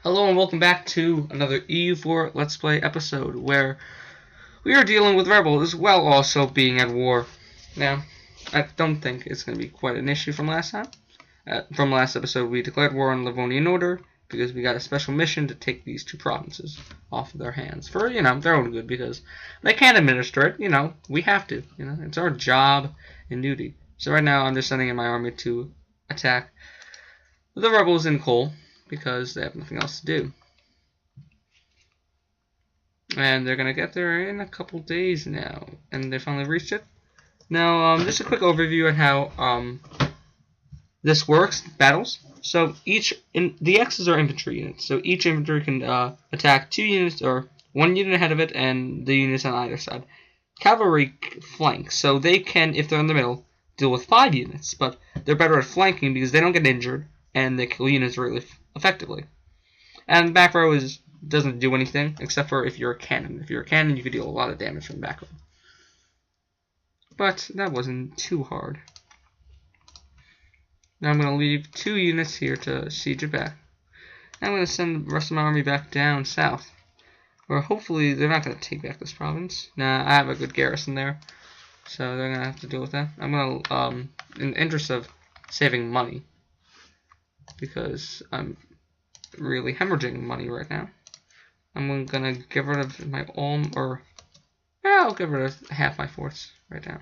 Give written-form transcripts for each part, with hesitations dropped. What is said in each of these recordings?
Hello and welcome back to another EU4 Let's Play episode where we are dealing with rebels while also being at war. Now, I don't think it's going to be quite an issue from last time. From last episode, we declared war on Livonian Order because we got a special mission to take these two provinces off of their hands for, their own good, because they can't administer it, we have to, it's our job and duty. So right now I'm just sending in my army to attack the rebels in Cole, because they have nothing else to do. And they're going to get there in a couple days now. And they finally reached it. Now, just a quick overview on how this works, battles. So the X's are infantry units. So each infantry can attack 2 units, or 1 unit ahead of it, and the units on either side. Cavalry flank. So they can, if they're in the middle, deal with 5 units. But they're better at flanking because they don't get injured, and they kill units really effectively. And back row doesn't do anything except for if you're a cannon. If you're a cannon, you can deal a lot of damage from the back row. But that wasn't too hard. Now I'm going to leave 2 units here to siege it back. And I'm going to send the rest of my army back down south, where hopefully they're not going to take back this province. Nah, I have a good garrison there, so they're going to have to deal with that. I'm going to, in the interest of saving money, because I'm really hemorrhaging money right now, I'm gonna get rid of my I'll get rid of half my force right now.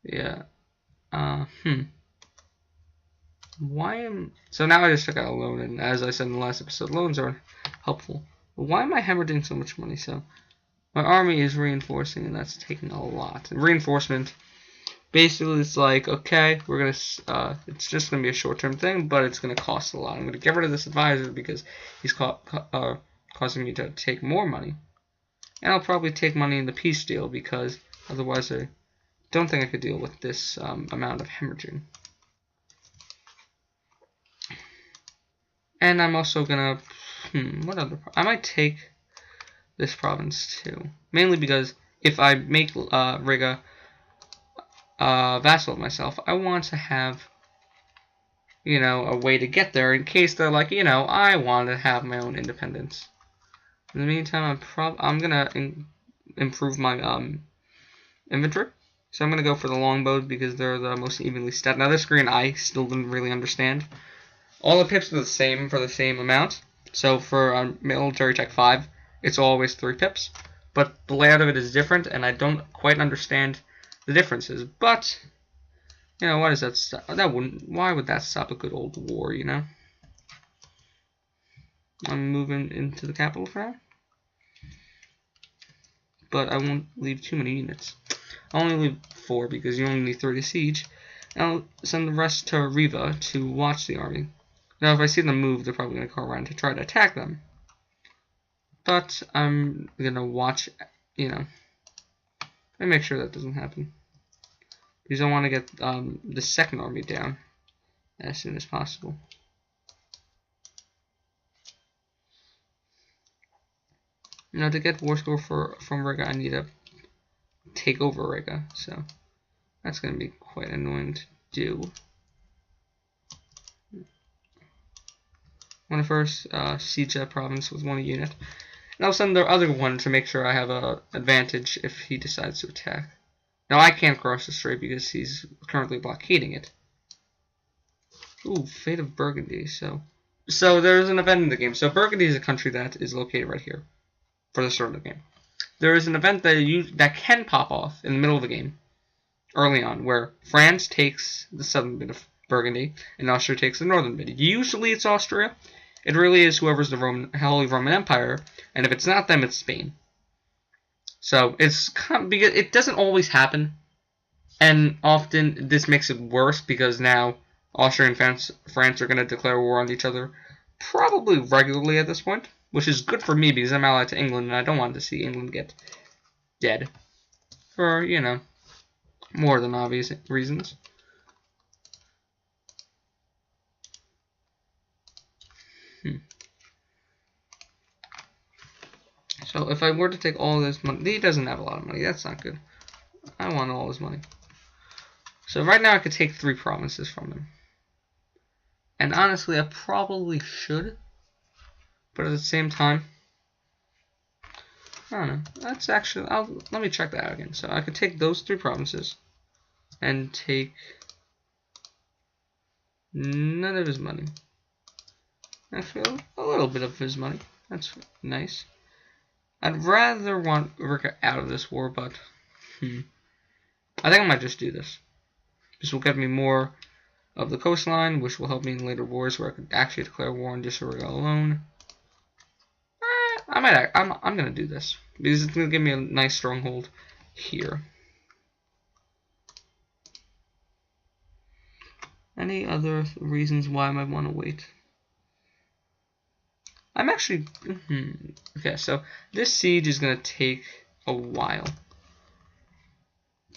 Yeah. So now I just took out a loan, and as I said in the last episode, loans are helpful. But why am I hemorrhaging so much money? So my army is reinforcing, and that's taking a lot. And reinforcement, basically, it's like, okay, we're gonna, it's just gonna be a short-term thing, but it's gonna cost a lot. I'm gonna get rid of this advisor because he's causing me to take more money, and I'll probably take money in the peace deal because otherwise I don't think I could deal with this amount of hemorrhaging. And I'm also gonna, I might take this province too, mainly because if I make Riga vassal of myself, I want to have, a way to get there in case they're like, I want to have my own independence. In the meantime, I'm gonna improve my infantry. So I'm gonna go for the longbows because they're the most evenly stacked. Now this screen I still didn't really understand. All the pips are the same for the same amount. So for military tech 5, it's always 3 pips, but the layout of it is different, and I don't quite understand the differences. But why does that stop? Why would that stop a good old war? I'm moving into the capital for now, but I won't leave too many units. I'll only leave 4 because you only need 3 to siege. And I'll send the rest to Riva to watch the army. Now, if I see them move, they're probably going to come around to try to attack them. But I'm gonna watch, and make sure that doesn't happen. Because I want to get the second army down as soon as possible. To get war score from Riga, I need to take over Riga, so that's going to be quite annoying to do. I want to first siege that province with 1 unit, and I'll send the other one to make sure I have an advantage if he decides to attack. Now I can't cross the strait because he's currently blockading it. Ooh, Fate of Burgundy. So there's an event in the game. So Burgundy is a country that is located right here for the start of the game. There is an event that can pop off in the middle of the game, early on, where France takes the southern bit of Burgundy and Austria takes the northern bit. Usually it's Austria. It really is whoever's the Holy Roman Empire, and if it's not them, it's Spain. So it's because it doesn't always happen, and often this makes it worse because now Austria and France are going to declare war on each other probably regularly at this point, which is good for me because I'm allied to England and I don't want to see England get dead for, more than obvious reasons. So if I were to take all this money, he doesn't have a lot of money. That's not good. I want all his money. So right now I could take 3 provinces from him. And honestly, I probably should. But at the same time, I don't know. That's actually, let me check that out again. So I could take those 3 provinces and take none of his money. Actually, a little bit of his money. That's nice. I'd rather want Rica out of this war, but I think I might just do this. This will get me more of the coastline, which will help me in later wars where I could actually declare war on just Rica alone. I'm gonna do this because it's gonna give me a nice stronghold here. Any other reasons why I might want to wait? I'm actually okay. So this siege is gonna take a while,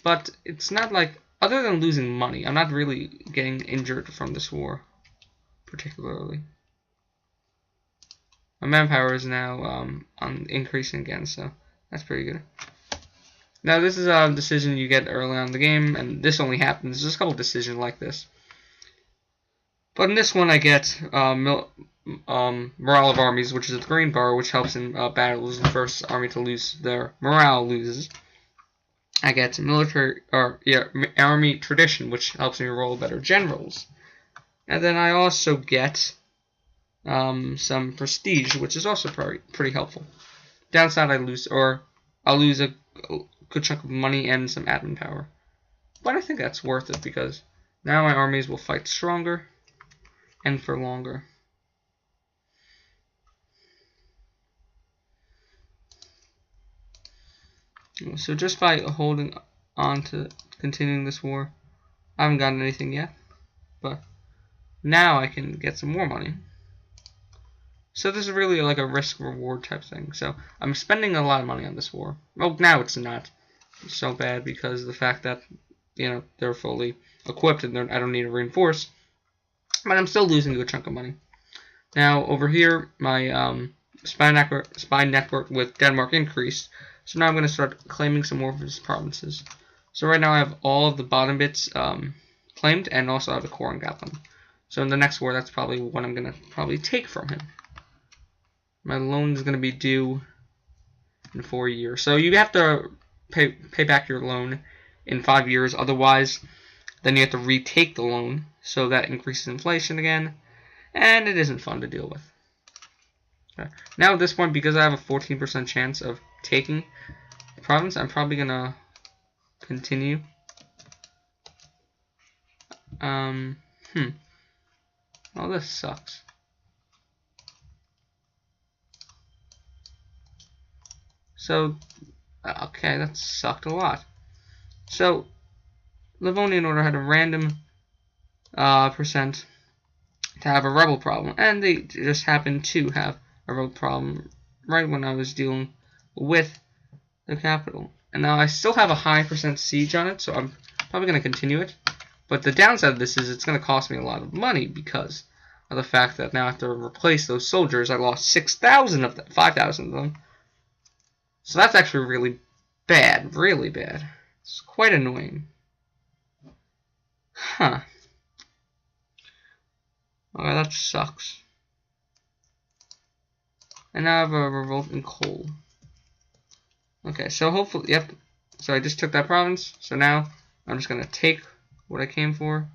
but it's not like, other than losing money, I'm not really getting injured from this war particularly. My manpower is now on increasing again, so that's pretty good. Now this is a decision you get early on in the game, and this only happens. There's a couple decisions like this, but in this one I get morale of armies, which is a green bar, which helps in battles. The first army to lose their morale loses. I get military army tradition, which helps me roll better generals, and then I also get some prestige, which is also pretty helpful. Downside, I'll lose a good chunk of money and some admin power. But I think that's worth it because now my armies will fight stronger and for longer. So just by holding on to continuing this war, I haven't gotten anything yet, but now I can get some more money. So this is really like a risk-reward type thing. So I'm spending a lot of money on this war. Well, now it's not so bad because of the fact that, they're fully equipped and I don't need to reinforce. But I'm still losing a good chunk of money. Now over here, my spy network with Denmark increased. So now I'm going to start claiming some more of his provinces. So right now I have all of the bottom bits claimed, and also I have a core in Gotland. So in the next war, that's probably what I'm going to probably take from him. My loan is going to be due in 4 years. So you have to pay back your loan in 5 years. Otherwise, then you have to retake the loan. So that increases inflation again. And it isn't fun to deal with. Okay. Now at this point, because I have a 14% chance of taking the province, I'm probably going to continue. Oh, this sucks. So, okay, that sucked a lot. So, Livonian Order had a random percent to have a rebel problem, and they just happened to have a rebel problem right when I was dealing with the capital. And now I still have a high percent siege on it, so I'm probably going to continue it. But the downside of this is it's going to cost me a lot of money because of the fact that now I have to replace those soldiers. I lost 6,000 of them, 5,000 of them. So that's actually really bad, really bad. It's quite annoying. Huh. Okay, that sucks. And now I have a revolt in coal. Okay, so hopefully, yep. So I just took that province. So now I'm just going to take what I came for.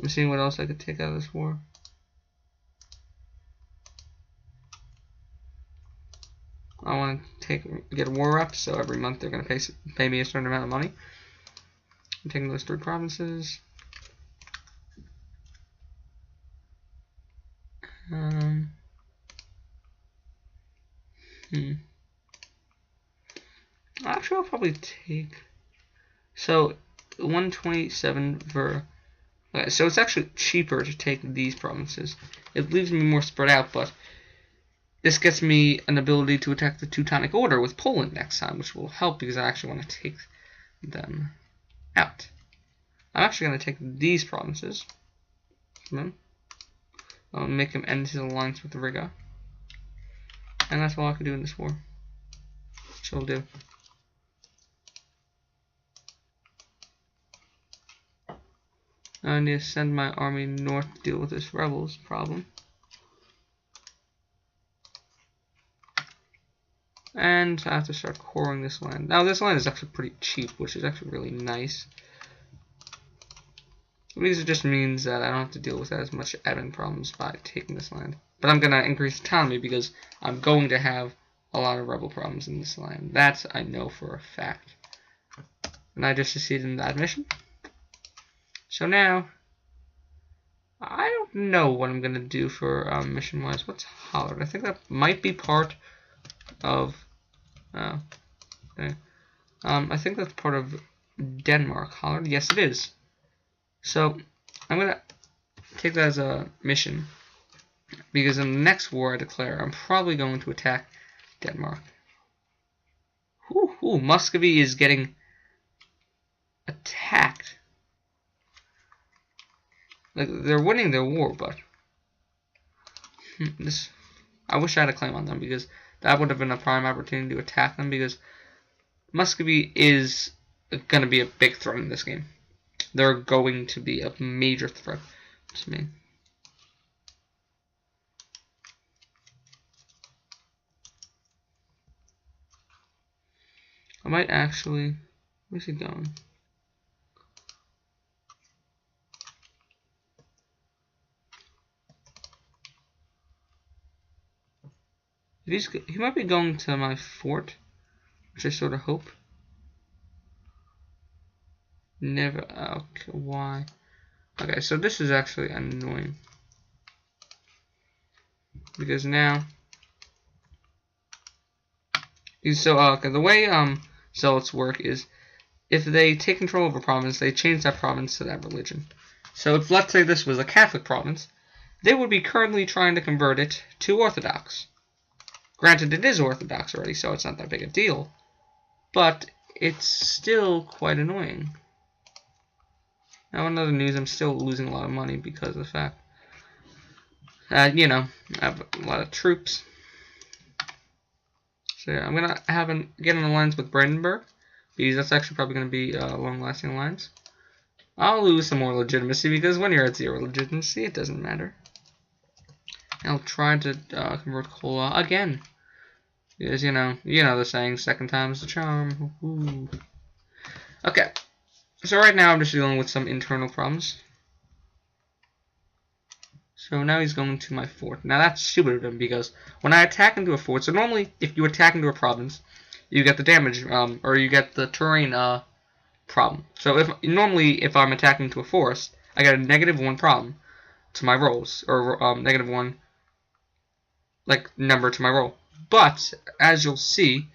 I'm seeing what else I could take out of this war. I want to get a war rep, so every month they're going to pay me a certain amount of money. I'm taking those 3 provinces. Actually, I'll probably take. So 127 for. Okay, so it's actually cheaper to take these provinces. It leaves me more spread out, but this gets me an ability to attack the Teutonic Order with Poland next time, which will help because I actually want to take them out. I'm actually going to take these provinces. I'll make him end his alliance with Riga. And that's all I can do in this war. Which I'll do. I need to send my army north to deal with this rebels problem. And I have to start coring this land. Now this land is actually pretty cheap, which is actually really nice. Because it just means that I don't have to deal with as much admin problems by taking this land. But I'm going to increase autonomy because I'm going to have a lot of rebel problems in this land. That I know for a fact. And I just succeeded in that mission. So now, I don't know what I'm going to do for mission-wise. What's Holland? I think that might be part of... Oh, okay. I think that's part of Denmark. Holland? Yes, it is. So, I'm going to take that as a mission. Because in the next war I declare, I'm probably going to attack Denmark. Ooh, Muscovy is getting attacked. Like, they're winning their war, but I wish I had a claim on them, because that would have been a prime opportunity to attack them, because Muscovy is going to be a big threat in this game. They're going to be a major threat to me. I might actually... Where's he going? He might be going to my fort, which I sort of hope. Never. Okay, why? Okay, so this is actually annoying. Because now... So, okay, the way zealots work is, if they take control of a province, they change that province to that religion. So if, let's say, this was a Catholic province, they would be currently trying to convert it to Orthodox. Granted, it is Orthodox already, so it's not that big a deal. But it's still quite annoying. Now, in other news, I'm still losing a lot of money because of the fact that, you know, I have a lot of troops. So yeah, I'm going to get an alliance with Brandenburg, because that's actually probably going to be a long-lasting alliance. I'll lose some more legitimacy, because when you're at 0 legitimacy, it doesn't matter. I'll try to convert Kola again. Because, you know the saying, second time's the charm. Ooh. Okay. So right now I'm just dealing with some internal problems. So now he's going to my fort. Now that's stupid of him, because when I attack into a fort, so normally if you attack into a province, you get the damage, or you get the terrain problem. So normally if I'm attacking into a forest, I get a -1 problem to my rolls, or -1 like number to my roll. But as you'll see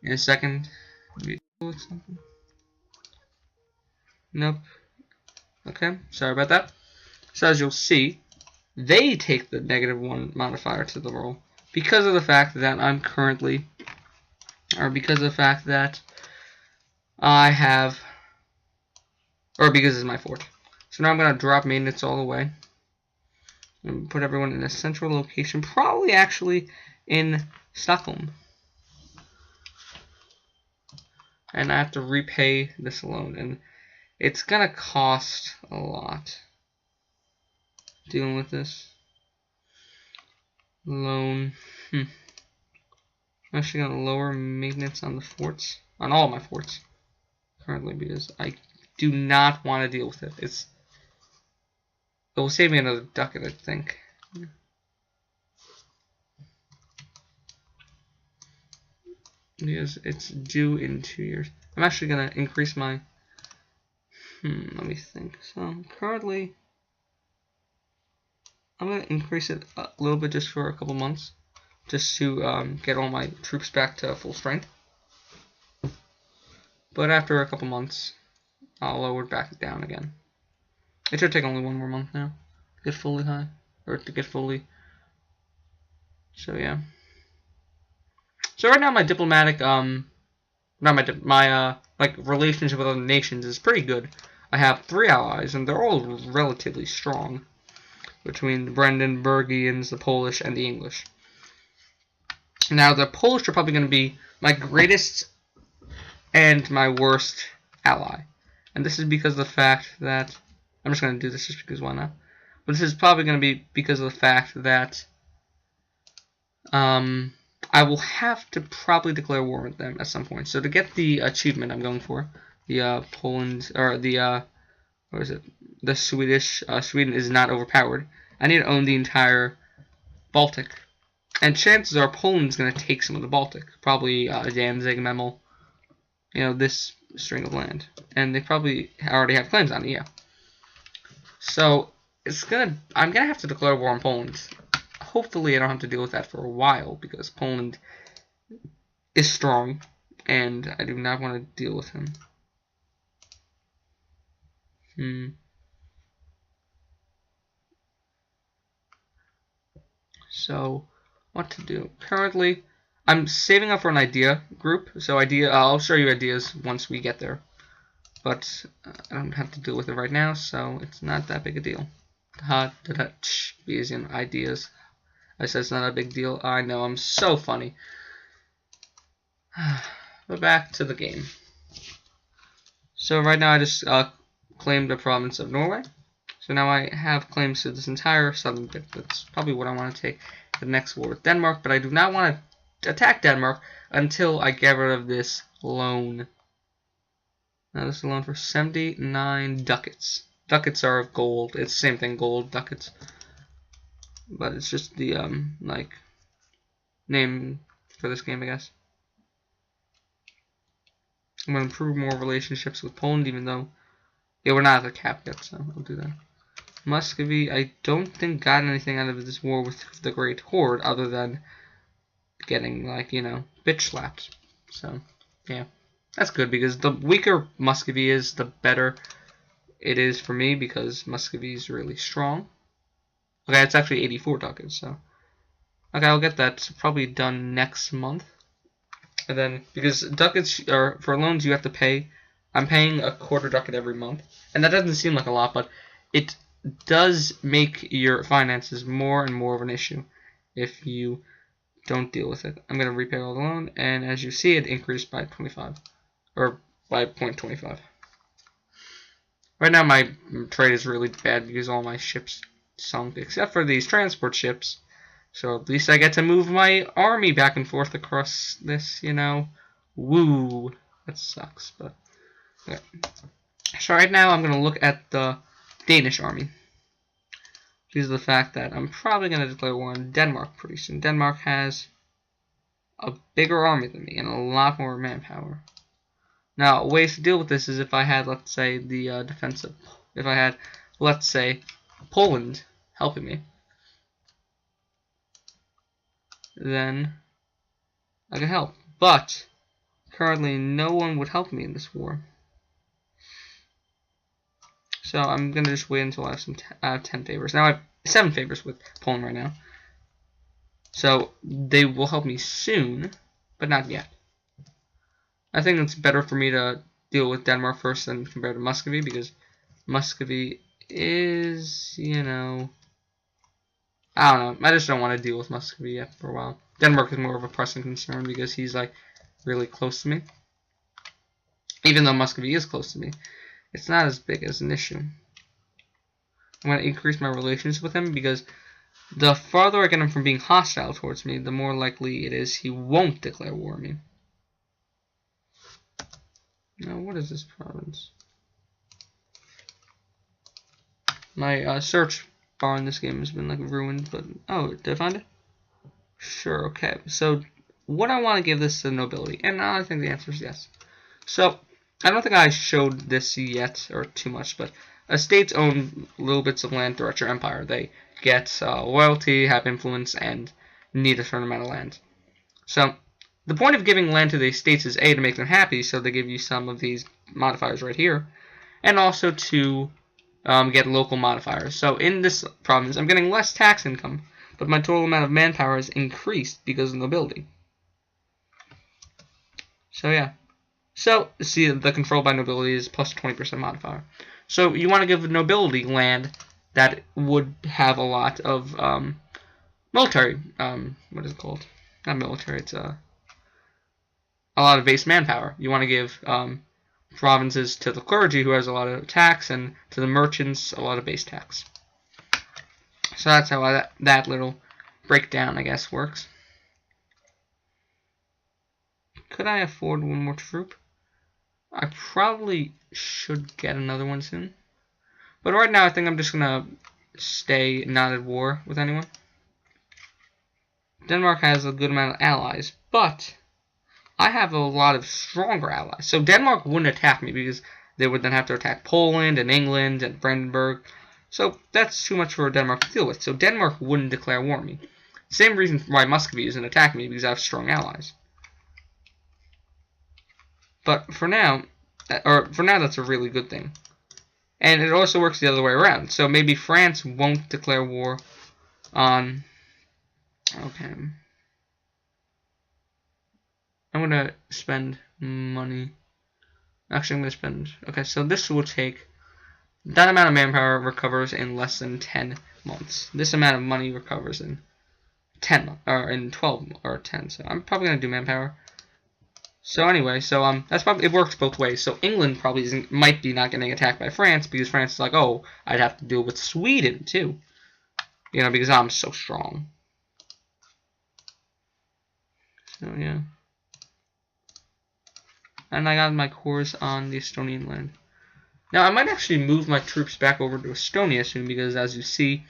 in a second, nope. Okay, sorry about that. So as you'll see, they take the -1 modifier to the roll because of the fact that I'm currently, or because of the fact that I have, or because it's my fort. So now I'm going to drop maintenance all the way and put everyone in a central location, probably actually in Stockholm. And I have to repay this loan, and it's going to cost a lot dealing with this loan. I'm actually going to lower maintenance on the forts, on all my forts currently, because I do not want to deal with it. It will save me another ducat, I think. Because it's due in 2 years. I'm actually going to increase my... let me think. So, currently, I'm going to increase it a little bit just for a couple months. Just to get all my troops back to full strength. But after a couple months, I'll lower it back down again. It should take only 1 more month now to get fully high. Or to get fully... So, yeah. So right now my diplomatic, like relationship with other nations is pretty good. I have 3 allies, and they're all relatively strong. Between the Brandenburgians, the Polish, and the English. Now the Polish are probably going to be my greatest and my worst ally. And this is because of the fact that I'm just going to do this just because why not? But this is probably going to be because of the fact that I will have to probably declare war with them at some point. So to get the achievement I'm going for, the Poland, or the, what is it? The Swedish, Sweden is not overpowered. I need to own the entire Baltic. And chances are Poland's going to take some of the Baltic. Probably Danzig, Memel, this string of land. And they probably already have claims on it, yeah. So I'm gonna have to declare war on Poland. Hopefully I don't have to deal with that for a while, because Poland is strong, and I do not want to deal with him. So, what to do? Currently, I'm saving up for an idea group. So I'll show you ideas once we get there. But I don't have to deal with it right now, so it's not that big a deal. Be easy on ideas. I said it's not a big deal. I know, I'm so funny. But back to the game. So right now I just claimed the province of Norway. So now I have claims to this entire southern bit. That's probably what I want to take the next war with Denmark. But I do not want to attack Denmark until I get rid of this loan. Now this is a loan for 79 ducats. Ducats are gold. It's the same thing, gold, ducats. But it's just the, name for this game, I guess. I'm going to improve more relationships with Poland, even though, yeah, we're not at the cap yet, so I'll do that. Muscovy, I don't think got anything out of this war with the Great Horde, other than getting, bitch slapped. So, yeah. That's good, because the weaker Muscovy is, the better it is for me, because Muscovy is really strong. Okay, it's actually 84 ducats, so. Okay, I'll get that probably done next month. And then, because ducats are, for loans you have to pay, I'm paying a quarter ducat every month. And that doesn't seem like a lot, but it does make your finances more and more of an issue if you don't deal with it. I'm going to repay all the loan, and as you see, it increased by 25. Or by 0.25. Right now my trade is really bad because all my ships sunk, except for these transport ships. So at least I get to move my army back and forth across this, Woo. That sucks, but okay. So right now I'm going to look at the Danish army. Due to the fact that I'm probably going to declare war on Denmark pretty soon. Denmark has a bigger army than me and a lot more manpower. Now, ways to deal with this is if I had, let's say, the defensive. If I had, let's say, Poland helping me, then I could help. But currently, no one would help me in this war. So I'm gonna just wait until I have 10 favors. Now I have 7 favors with Poland right now. So they will help me soon, but not yet. I think it's better for me to deal with Denmark first than compared to Muscovy, because Muscovy is, I don't know. I just don't want to deal with Muscovy yet for a while. Denmark is more of a pressing concern because he's, really close to me. Even though Muscovy is close to me, it's not as big as an issue. I'm going to increase my relations with him because the farther I get him from being hostile towards me, the more likely it is he won't declare war on me. Now, what is this province? My search bar in this game has been ruined, but oh, did I find it? Sure, okay. So, what I want to give this to nobility, and I think the answer is yes. So, I don't think I showed this yet or too much, but estates own little bits of land throughout your empire. They get loyalty, have influence, and need a certain amount of land. So, the point of giving land to the estates is A, to make them happy, so they give you some of these modifiers right here, and also to get local modifiers. So in this province, I'm getting less tax income, but my total amount of manpower is increased because of nobility. So yeah. So, see, the control by nobility is plus 20% modifier. So you want to give nobility land that would have a lot of military, what is it called? Not military, it's a lot of base manpower. You want to give provinces to the clergy, who has a lot of tax, and to the merchants, a lot of base tax. So that's how that little breakdown, I guess, works. Could I afford one more troop? I probably should get another one soon. But right now, I think I'm just going to stay not at war with anyone. Denmark has a good amount of allies, but I have a lot of stronger allies. So Denmark wouldn't attack me because they would then have to attack Poland and England and Brandenburg. So that's too much for Denmark to deal with. So Denmark wouldn't declare war on me. Same reason why Muscovy isn't attacking me, because I have strong allies. But for now, that's a really good thing. And it also works the other way around. So maybe France won't declare war on... Okay. I'm going to spend money. Actually, I'm going to spend... Okay, so this will take... That amount of manpower recovers in less than 10 months. This amount of money recovers in 10 months, or in 12 or 10. So I'm probably going to do manpower. So anyway, that's probably, it works both ways. So England probably might be not getting attacked by France because France is like, oh, I'd have to deal with Sweden too, you know, because I'm so strong. So yeah, and I got my cores on the Estonian land. Now I might actually move my troops back over to Estonia soon because, as you see,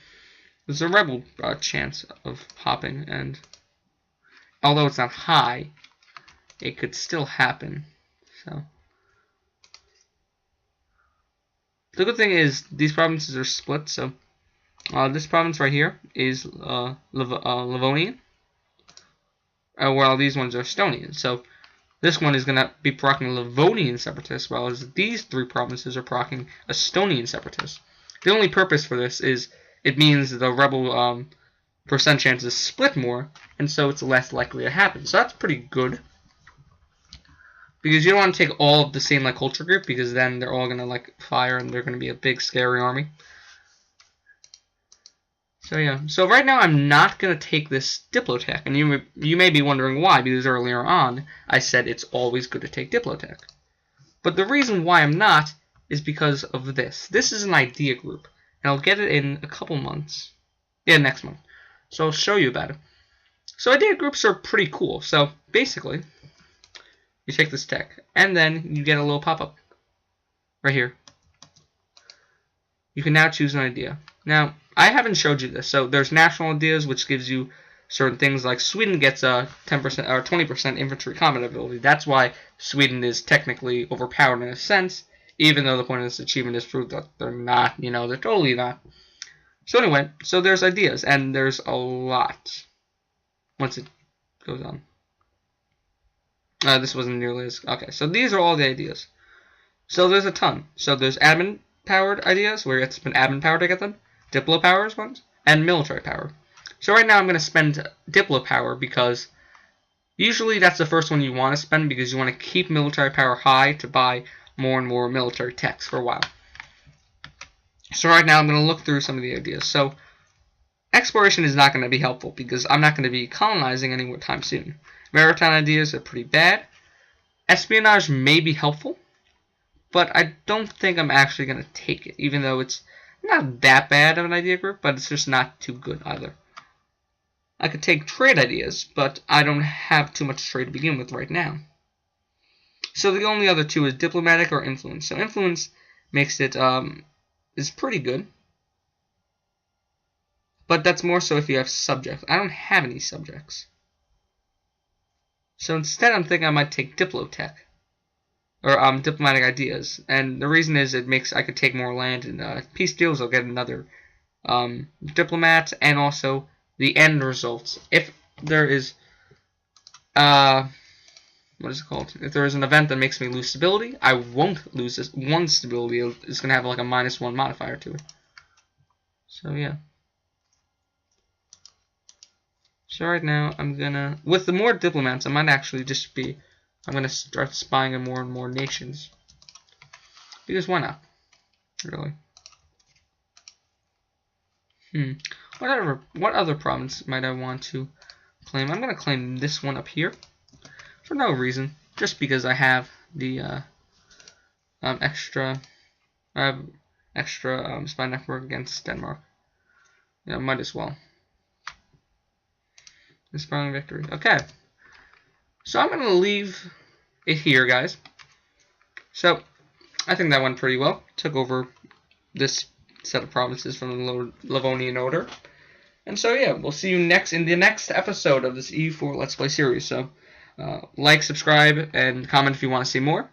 there's a rebel chance of popping, and although it's not high, it could still happen. So the good thing is these provinces are split. So this province right here is Livonian, while these ones are Estonian. So this one is going to be procking Livonian separatists, while these three provinces are procking Estonian separatists. The only purpose for this is it means the rebel percent chances split more, and so it's less likely to happen. So that's pretty good. Because you don't want to take all of the same culture group, because then they're all gonna fire and they're gonna be a big scary army. So yeah. So right now I'm not gonna take this Diplotech, and you may be wondering why, because earlier on I said it's always good to take Diplotech. But the reason why I'm not is because of this. This is an idea group, and I'll get it in a couple months. Yeah, next month. So I'll show you about it. So idea groups are pretty cool. So basically, you take this tech, and then you get a little pop-up right here. You can now choose an idea. Now, I haven't showed you this. So there's national ideas, which gives you certain things like Sweden gets a 10% or 20% infantry combat ability. That's why Sweden is technically overpowered in a sense, even though the point of this achievement is proved that they're not. You know, they're totally not. So anyway, so there's ideas, and there's a lot once it goes on. This wasn't nearly as... Okay, so these are all the ideas. So there's a ton. So there's admin-powered ideas, where you have to spend admin power to get them. Diplo-power ones. And military power. So right now I'm going to spend Diplo power because usually that's the first one you want to spend, because you want to keep military power high to buy more and more military techs for a while. So right now I'm going to look through some of the ideas. So exploration is not going to be helpful because I'm not going to be colonizing any time soon. Maritime ideas are pretty bad. Espionage may be helpful, but I don't think I'm actually going to take it, even though it's not that bad of an idea group, but it's just not too good either. I could take trade ideas, but I don't have too much trade to begin with right now. So the only other two is diplomatic or influence. So influence makes it is pretty good, but that's more so if you have subjects. I don't have any subjects. So instead, I'm thinking I might take Diplotech, or diplomatic ideas, and the reason is I could take more land, and peace deals. I'll get another diplomat, and also the end results. If there is what is it called? If there is an event that makes me lose stability, I won't lose this one stability. It's gonna have like a -1 modifier to it. So yeah. So right now, I'm gonna, with the more diplomats, I might actually just be, I'm gonna start spying on more and more nations. Because why not? Really. What other province might I want to claim? I'm gonna claim this one up here. For no reason. Just because I have the extra. I have extra spy network against Denmark. Yeah, might as well. Inspiring victory. Okay. So I'm gonna leave it here, guys. So I think that went pretty well. Took over this set of provinces from the Livonian order. And so yeah, we'll see you in the next episode of this EU4 Let's Play series. So like, subscribe, and comment if you want to see more.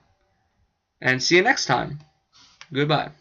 And see you next time. Goodbye.